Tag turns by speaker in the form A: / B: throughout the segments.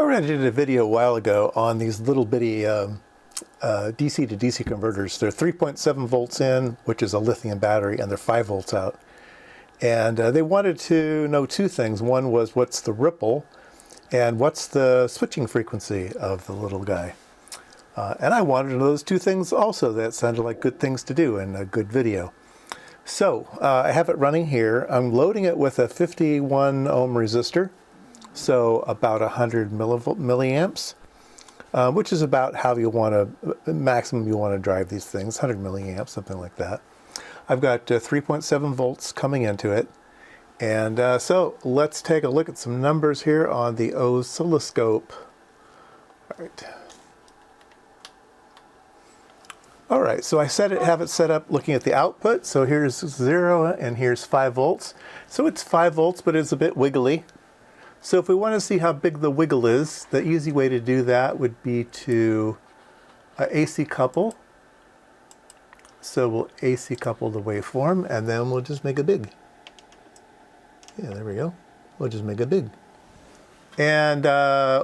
A: already did a video a while ago on these little bitty DC to DC converters. They're 3.7 volts in, which is a lithium battery, and they're 5 volts out. And they wanted to know two things. One was what's the ripple, and what's the switching frequency of the little guy. And I wanted to know those two things also. That sounded like good things to do in a good video. So I have it running here. I'm loading it with a 51 ohm resistor, so about 100 milliamps, which is about how you want to, maximum you want to drive these things, 100 milliamps, something like that. I've got 3.7 volts coming into it. And so let's take a look at some numbers here on the oscilloscope. All right, so I have it set up looking at the output. So here's 0 and here's 5 volts. So it's 5 volts, but it's a bit wiggly. So if we want to see how big the wiggle is, the easy way to do that would be to AC couple. So we'll AC couple the waveform, and then we'll just make it big. Yeah, there we go. We'll just make it big. And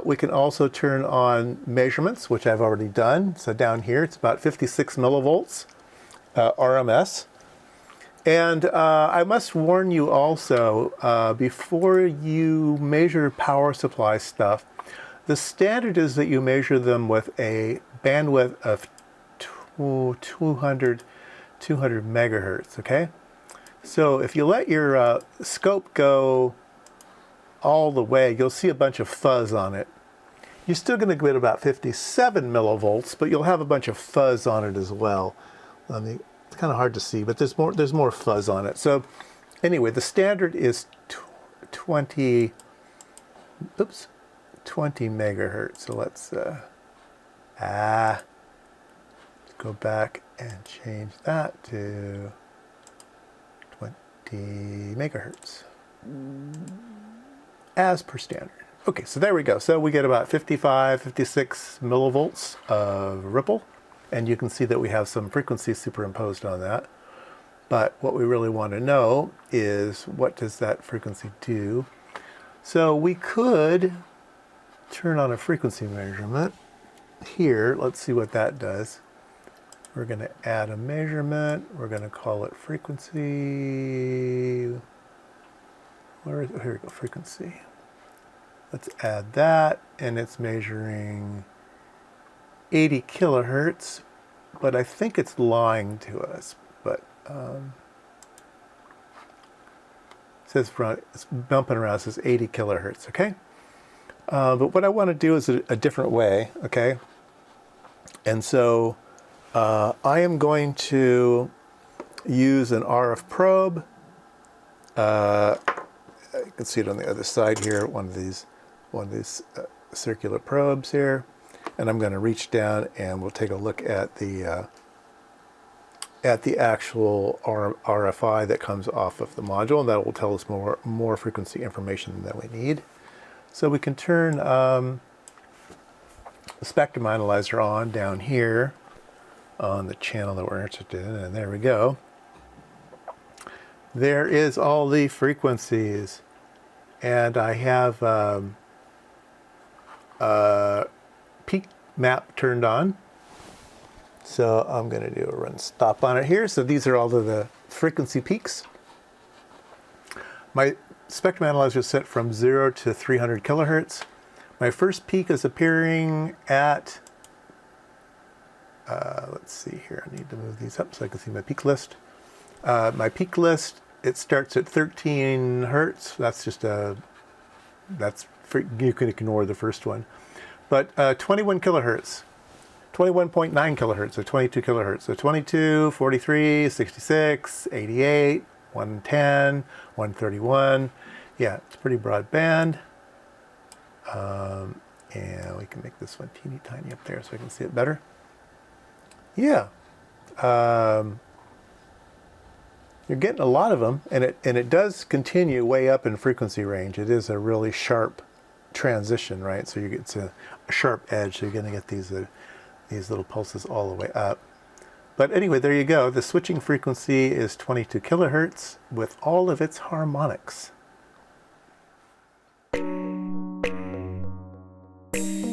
A: we can also turn on measurements, which I've already done. So down here, it's about 56 millivolts RMS. And I must warn you also, before you measure power supply stuff, the standard is that you measure them with a bandwidth of 200 megahertz, okay? So if you let your scope go all the way, you'll see a bunch of fuzz on it. You're still going to get about 57 millivolts, but you'll have a bunch of fuzz on it as well. It's kind of hard to see, but there's more fuzz on it. So anyway, the standard is 20 megahertz. So let's go back and change that to 20 megahertz. As per standard. Okay, so there we go. So we get about 55, 56 millivolts of ripple, and you can see that we have some frequency superimposed on that. But what we really want to know is, what does that frequency do? So we could turn on a frequency measurement here. Let's see what that does. We're going to add a measurement. We're going to call it frequency. Here we go, frequency. Let's add that, and it's measuring 80 kilohertz, but I think it's lying to us. But it says it's bumping around, it says 80 kilohertz, okay? But what I want to do is a different way, okay? And so I am going to use an RF probe. You can see it on the other side here, one of these circular probes here, and I'm going to reach down and we'll take a look at the actual RFI that comes off of the module, and that will tell us more frequency information than we need. So we can turn the spectrum analyzer on down here on the channel that we're interested in, and there we go. There is all the frequencies, and I have peak map turned on. So I'm going to do a run stop on it here. So these are all of the frequency peaks. My spectrum analyzer is set from 0 to 300 kilohertz. My first peak is appearing at, let's see here, I need to move these up so I can see my peak list. My peak list, it starts at 13 hertz. That's just you can ignore the first one. But 21 kilohertz, 21.9 kilohertz, so 22 kilohertz. So 22, 43, 66, 88, 110, 131. Yeah, it's pretty broad band. And we can make this one teeny tiny up there so I can see it better. Yeah. You're getting a lot of them, and it does continue way up in frequency range. It is a really sharp transition, right? So you get to a sharp edge, so you're going to get these little pulses all the way up. But anyway, there you go. The switching frequency is 22 kilohertz with all of its harmonics. you.